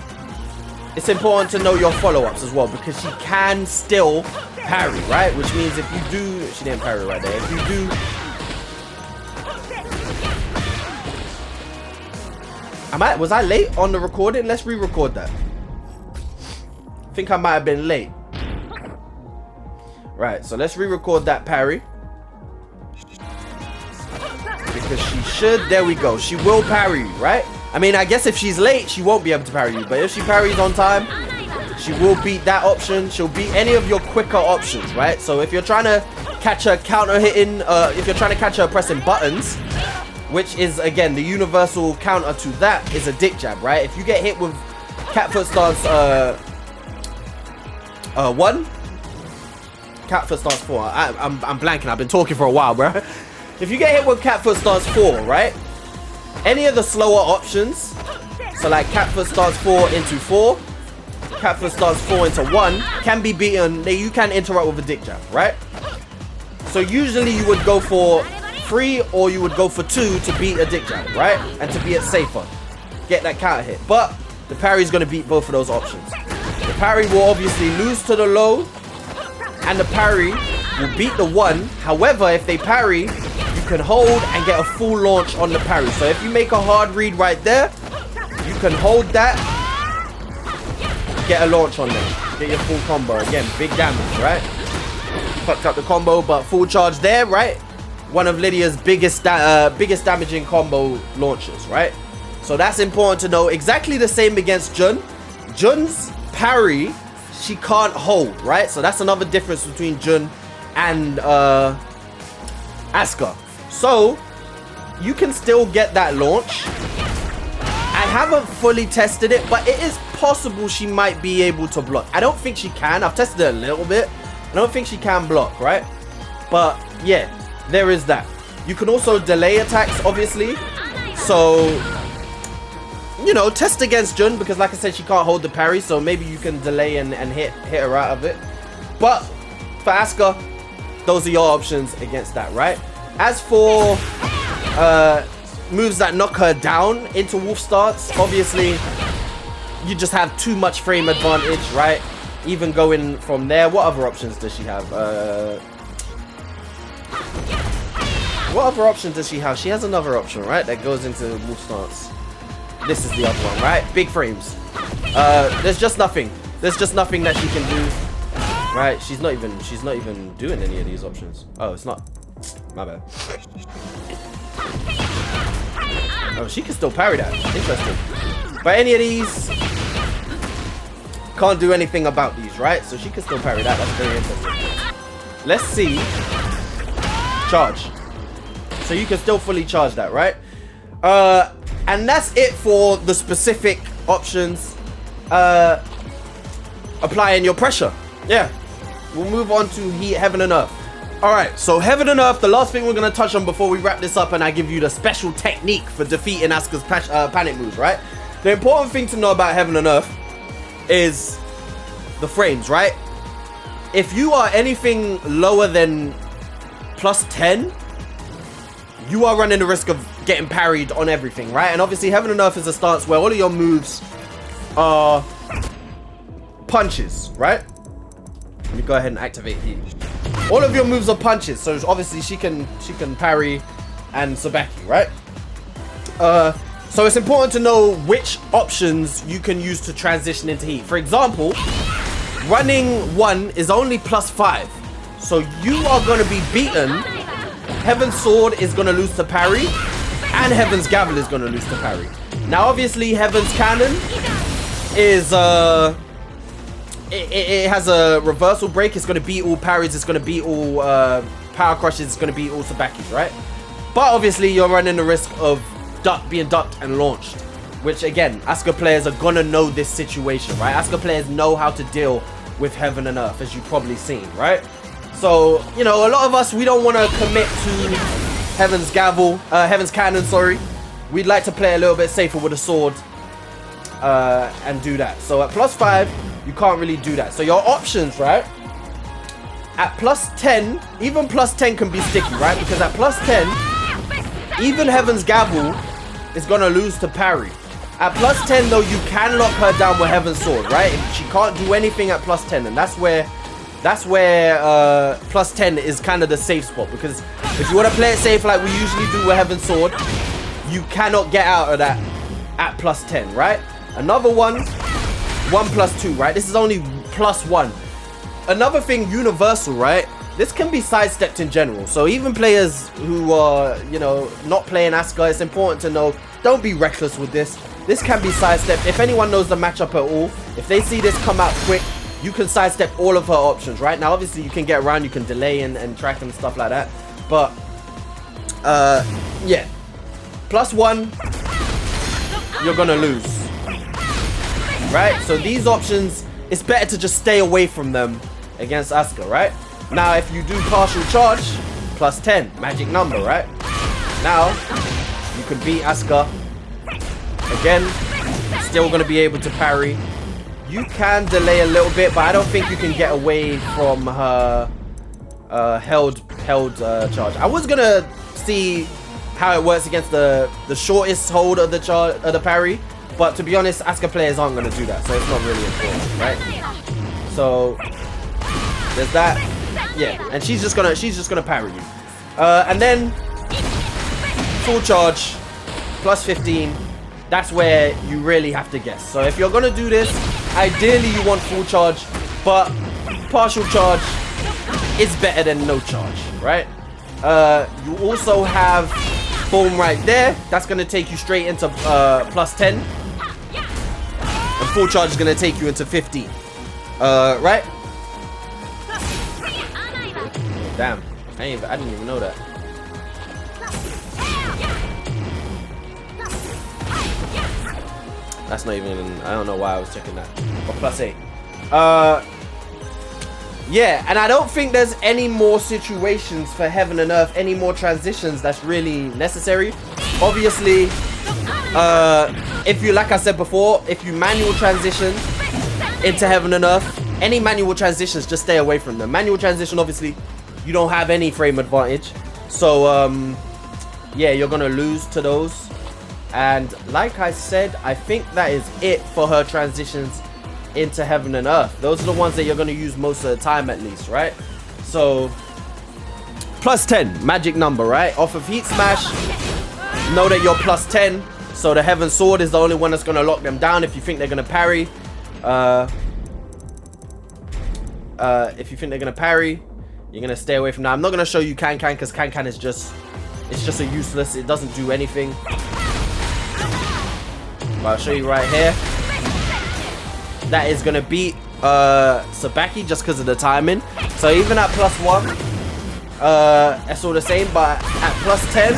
it's important to know your follow-ups as well, because she can still parry, right? Which means if you do, she didn't parry right there. If you do, was I late on the recording? Let's re-record that. I think I might have been late. Right, so let's re-record that parry. Because she should, there we go. She will parry you, right? I mean, I guess if she's late, she won't be able to parry you. But if she parries on time, she will beat that option. She'll beat any of your quicker options, right? So if you're trying to catch her counter hitting, if you're trying to catch her pressing buttons, which is, again, the universal counter to that is a dick jab, right? If you get hit with cat foot stance 1, cat foot stance 4, I'm blanking. I've been talking for a while, bro. If you get hit with cat foot stance 4, right? Any of the slower options, so like cat foot stance 4 into 4, cat foot stance 4 into 1, can be beaten. You can interrupt with a dick jab, right? So usually you would go for 3 or you would go for 2 to beat a dick jab, right? And to be it safer, get that counter hit. But the parry is going to beat both of those options. The parry will obviously lose to the low, and the parry will beat the 1. However, if they parry, you can hold and get a full launch on the parry. So if you make a hard read right there, you can hold that, get a launch on them, get your full combo. Again, big damage, right? Fucked up the combo, but full charge there, right? One of Lydia's biggest damaging combo launches, right? So that's important to know. Exactly the same against Jun. Jun's parry, she can't hold, right? So that's another difference between Jun and Asuka. So you can still get that launch. I haven't fully tested it, but it is possible she might be able to block. I don't think she can. I've tested it a little bit. I don't think she can block, right? But yeah, there is that. You can also delay attacks, obviously. So, you know, test against Jun, because like I said, she can't hold the parry. So maybe you can delay and hit her out of it. But for Asuka, those are your options against that, right? As for moves that knock her down into wolf starts, obviously you just have too much frame advantage, right? Even going from there, what other options does she have? What other option does she have? She has another option, right? That goes into wolf stance. This is the other one, right? Big frames. There's just nothing. There's just nothing that she can do. Right? She's not even doing any of these options. Oh, it's not. My bad. Oh, she can still parry that. Interesting. But any of these, can't do anything about these, right? So she can still parry that. That's very interesting. Let's see. Charge. So you can still fully charge that, right? And that's it for the specific options. Applying your pressure. Yeah. We'll move on to Heaven and Earth. Alright, so Heaven and Earth, the last thing we're going to touch on before we wrap this up and I give you the special technique for defeating Asuka's panic moves, right? The important thing to know about Heaven and Earth is the frames, right? If you are anything lower than plus 10, you are running the risk of getting parried on everything, right? And obviously Heaven and Earth is a stance where all of your moves are punches, right? Let me go ahead and activate heat. All of your moves are punches, so obviously she can parry and Sobeki, right? So it's important to know which options you can use to transition into heat. For example, running 1 is only plus 5, so you are going to be beaten. Heaven's Sword is going to lose to parry, and Heaven's Gavel is going to lose to parry. Now, obviously, Heaven's Cannon is it has a reversal break. It's going to beat all parries. It's going to beat all power crushes. It's going to beat all Sobekis, right? But obviously, you're running the risk of being ducked and launched, which again, Asuka players are going to know this situation, right? Asuka players know how to deal with Heaven and Earth, as you've probably seen, right? So, you know, a lot of us, we don't want to commit to Heaven's Cannon, sorry. We'd like to play a little bit safer with a sword and do that. So at plus 5, you can't really do that. So your options, right? at plus 10, even plus 10 can be sticky, right? Because at plus 10, even Heaven's Gavel is gonna lose to parry. At plus 10 though, you can lock her down with Heaven's Sword, right? She can't do anything at plus 10, and that's where plus 10 is kind of the safe spot, because if you want to play it safe like we usually do with Heaven's Sword, you cannot get out of that at plus 10, right? Another one, 1 plus 2, right? This is only plus 1. Another thing, universal, right? This can be sidestepped in general. So even players who are, you know, not playing Asuka, it's important to know, don't be reckless with this. This can be sidestepped. If anyone knows the matchup at all, if they see this come out quick, you can sidestep all of her options, right? Now, obviously, you can get around, you can delay and track and stuff like that. But, yeah. Plus 1, you're gonna lose. Right? So these options, it's better to just stay away from them against Asuka, right? Now, if you do partial charge, plus 10, magic number, right? Now, you can beat Asuka. Again, still going to be able to parry. You can delay a little bit, but I don't think you can get away from her held charge. I was going to see how it works against the shortest hold of the parry, but to be honest, Asuka players aren't going to do that, so it's not really important, right? So there's that. Yeah, and she's just gonna parry you. And then full charge, plus 15. That's where you really have to guess. So if you're gonna do this, ideally you want full charge, but partial charge is better than no charge, right? You also have boom right there. That's gonna take you straight into plus 10. And full charge is gonna take you into 15. Right? Damn, I didn't even know that. That's not even, I don't know why I was checking that. But plus 8. Yeah, and I don't think there's any more situations for Heaven and Earth, any more transitions that's really necessary. Obviously, if you, like I said before, if you manual transition into Heaven and Earth, any manual transitions, just stay away from them. Manual transition, obviously, you don't have any frame advantage. So, yeah, you're going to lose to those. And like I said, I think that is it for her transitions into Heaven and Earth. Those are the ones that you're going to use most of the time, at least, right? So, plus 10, magic number, right? Off of Heat Smash, know that you're plus 10. So the Heaven Sword is the only one that's going to lock them down if you think they're going to parry. If you think they're going to parry, you're going to stay away from that. I'm not going to show you Can-Can because Can-Can is just, it's just a useless. It doesn't do anything. But I'll show you right here. That is going to beat Sobieska just because of the timing. So even at plus 1, that's all the same. But at plus 10,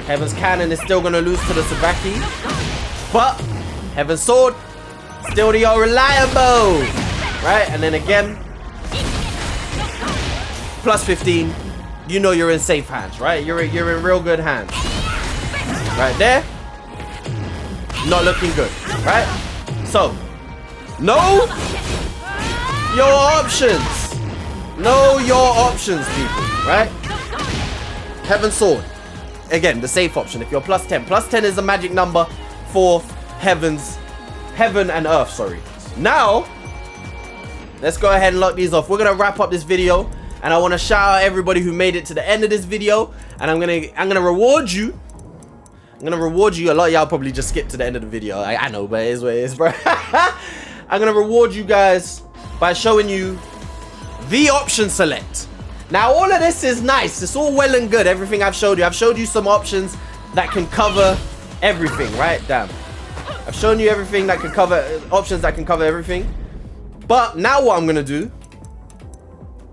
Heaven's Cannon is still going to lose to the Sobieska. But Heaven's Sword, still the reliable. Right? And then again, plus 15, you know you're in safe hands, right? You're in real good hands. Right there. Not looking good, right? So, know your options. Know your options, people, right? Heaven Sword. Again, the safe option. If you're plus 10. Plus 10 is the magic number for Heaven and Earth, sorry. Now, let's go ahead and lock these off. We're going to wrap up this video. And I want to shout out everybody who made it to the end of this video. And I'm gonna reward you. I'm gonna reward you. A lot of y'all probably just skipped to the end of the video. I know, but it is what it is, bro. I'm gonna reward you guys by showing you the option select. Now, all of this is nice. It's all well and good. Everything I've showed you. I've showed you some options that can cover everything, right? Damn. I've shown you everything that can cover, options that can cover everything. But now what I'm gonna do,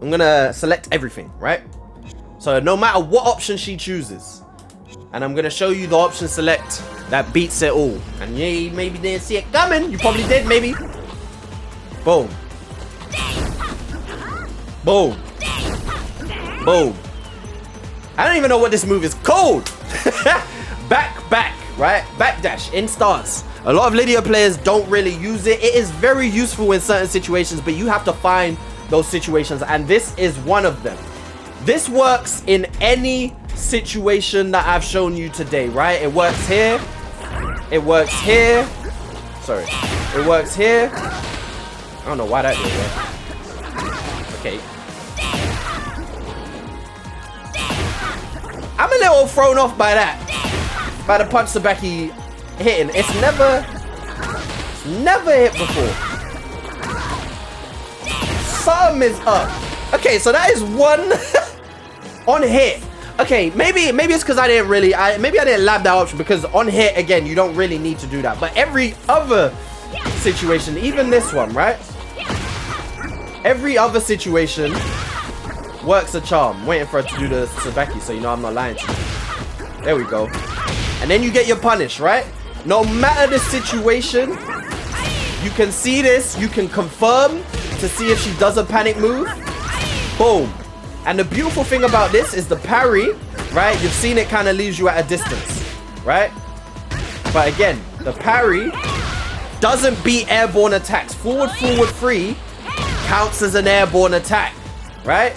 I'm gonna select everything, right? So no matter what option she chooses, and I'm gonna show you the option select that beats it all. And yeah, you maybe didn't see it coming. You probably did, maybe. Boom. Boom. Boom. I don't even know what this move is called. Back, right? Backdash in stance. A lot of LIDIA players don't really use it. It is very useful in certain situations, but you have to find those situations, and this is one of them. This works in any situation that I've shown you today, right? It works here. It works here. Sorry. It works here. I don't know why that did that. Okay. I'm a little thrown off by that. By the punch Sobieska hitting. It's never hit before. Something is up. Okay, so that is one on hit. Okay, maybe it's because I didn't really, maybe I didn't lab that option, because on hit, again, you don't really need to do that. But every other situation, even this one, right? Every other situation works a charm. I'm waiting for her to do the Sobieska, so you know I'm not lying to you. There we go. And then you get your punish, right? No matter the situation, you can see this, you can confirm to see if she does a panic move. Boom. And the beautiful thing about this is the parry, right? You've seen it kind of leaves you at a distance, right? But again, the parry doesn't beat airborne attacks. Forward, forward, free counts as an airborne attack, right?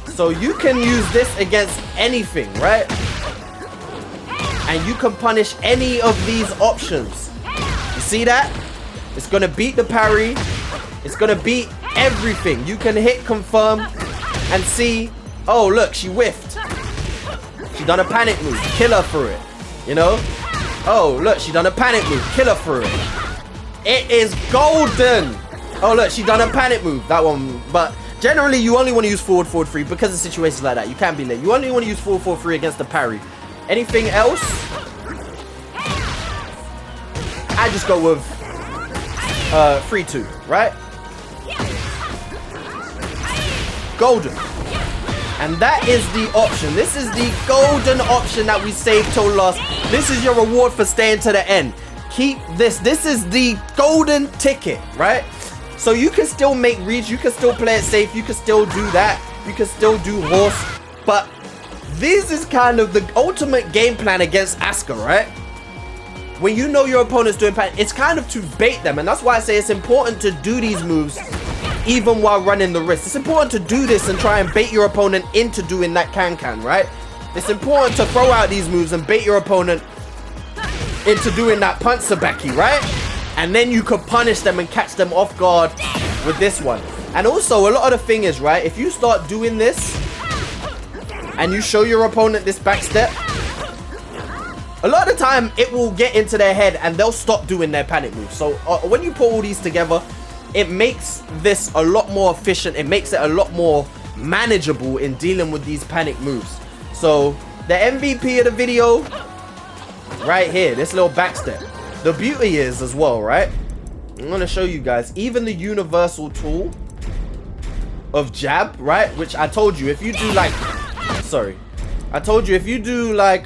So you can use this against anything, right? And you can punish any of these options. You see that? It's going to beat the parry. It's going to beat everything. You can hit confirm and see, oh, look, she whiffed. She done a panic move. Kill her for it. You know? Oh, look, she done a panic move. Kill her for it. It is golden. Oh, look, she done a panic move. That one. But generally, you only want to use forward, forward, free because of situations like that. You can't be late. You only want to use forward, forward, free against the parry. Anything else? I just go with 3-2, right? Golden. And that is the option. This is the golden option that we saved till last. This is your reward for staying to the end. Keep this. This is the golden ticket, right? So you can still make reads. You can still play it safe. You can still do that. You can still do horse. But this is kind of the ultimate game plan against Asuka, right? When you know your opponent's doing panic, it's kind of to bait them. And that's why I say it's important to do these moves even while running the risk. It's important to do this and try and bait your opponent into doing that can-can, right? It's important to throw out these moves and bait your opponent into doing that punch Sobieska, right? And then you could punish them and catch them off guard with this one. And also, a lot of the thing is, right, if you start doing this and you show your opponent this back step, a lot of the time it will get into their head and they'll stop doing their panic moves. So when you put all these together, it makes this a lot more efficient. It makes it a lot more manageable in dealing with these panic moves. So the MVP of the video right here, this little back step. The beauty is as well, right? I'm going to show you guys even the universal tool of jab, right? Which I told you if you do like, sorry, I told you if you do like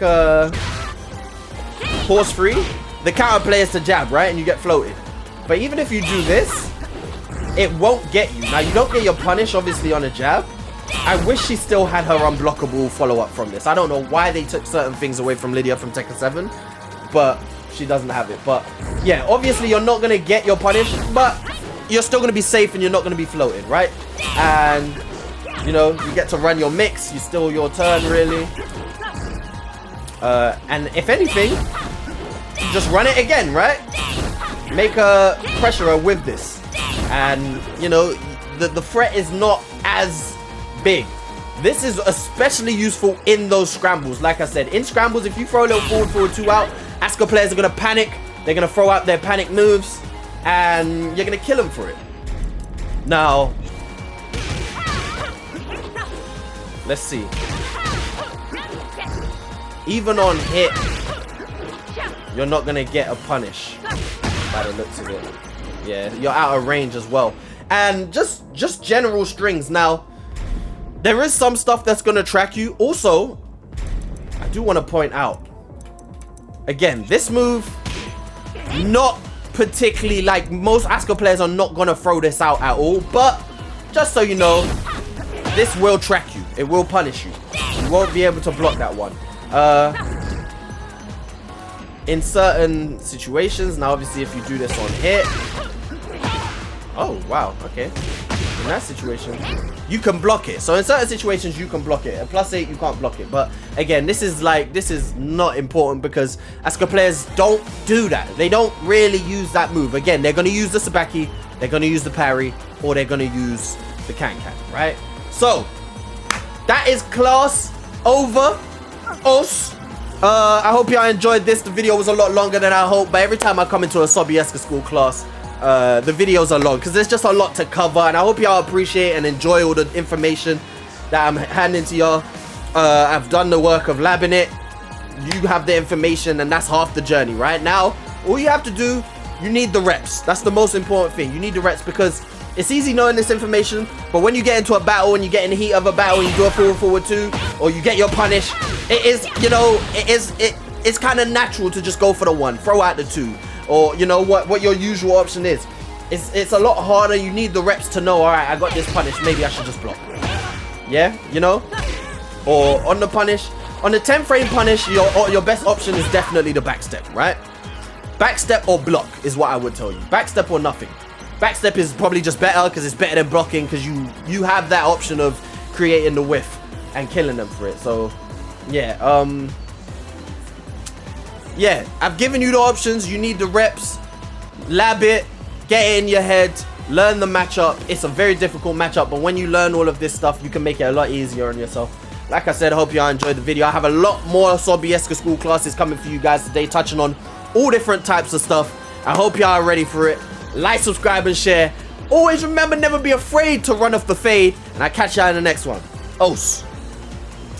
horse free, the counter play is to jab, right? And you get floated. But even if you do this, it won't get you. Now, you don't get your punish, obviously, on a jab. I wish she still had her unblockable follow-up from this. I don't know why they took certain things away from Lydia from Tekken 7, but she doesn't have it. But, yeah, obviously, you're not going to get your punish, but you're still going to be safe and you're not going to be floated, right? And, you know, you get to run your mix. You still your turn, really. And if anything, just run it again, right? Make her pressure her with this. And, you know, the threat is not as big. This is especially useful in those scrambles. Like I said, in scrambles, if you throw a little forward, forward, 2 out, Asuka players are going to panic. They're going to throw out their panic moves. And you're going to kill them for it. Now, let's see. Even on hit, you're not going to get a punish by the looks of it. Yeah, you're out of range as well. And just general strings. Now, there is some stuff that's going to track you. Also, I do want to point out, again, this move, not particularly, like, most Asuka players are not going to throw this out at all. But, just so you know, this will track you. It will punish you. You won't be able to block that one. In certain situations, now obviously if you do this on hit, oh wow, okay, in that situation, you can block it. So in certain situations, you can block it. At +8, you can't block it. But again, this is not important because Asuka players don't do that. They don't really use that move. Again, they're going to use the Sabaki, they're going to use the parry, or they're going to use the can-can, right? So that is class over. Us. I hope y'all enjoyed this. The video was a lot longer than I hoped, but every time I come into a Sobieska school class, the videos are long because there's just a lot to cover, and I hope y'all appreciate and enjoy all the information that I'm handing to y'all. I've done the work of labbing it. You have the information, and that's half the journey. Right now, all you have to do, you need the reps. That's the most important thing. You need the reps because it's easy knowing this information, but when you get into a battle, when you get in the heat of a battle, you do a forward 2, or you get your punish, it is, you know, it's kind of natural to just go for the 1, throw out the 2, or you know what your usual option is. It's a lot harder. You need the reps to know, all right, I got this punish, maybe I should just block. Yeah, you know, or on the punish, on the 10 frame punish, your best option is definitely the backstep, right? Backstep or block is what I would tell you. Backstep or nothing. Backstep is probably just better because it's better than blocking because you have that option of creating the whiff and killing them for it. So yeah, yeah, I've given you the options. You need the reps. Lab it, get it in your head, learn the matchup. It's a very difficult matchup, but when you learn all of this stuff, you can make it a lot easier on yourself. Like I said, I hope y'all enjoyed the video. I have a lot more Sobieska school classes coming for you guys today, touching on all different types of stuff. I hope y'all are ready for it. Like, subscribe, and share. Always remember, never be afraid to run off the fade. And I'll catch y'all in the next one. Os.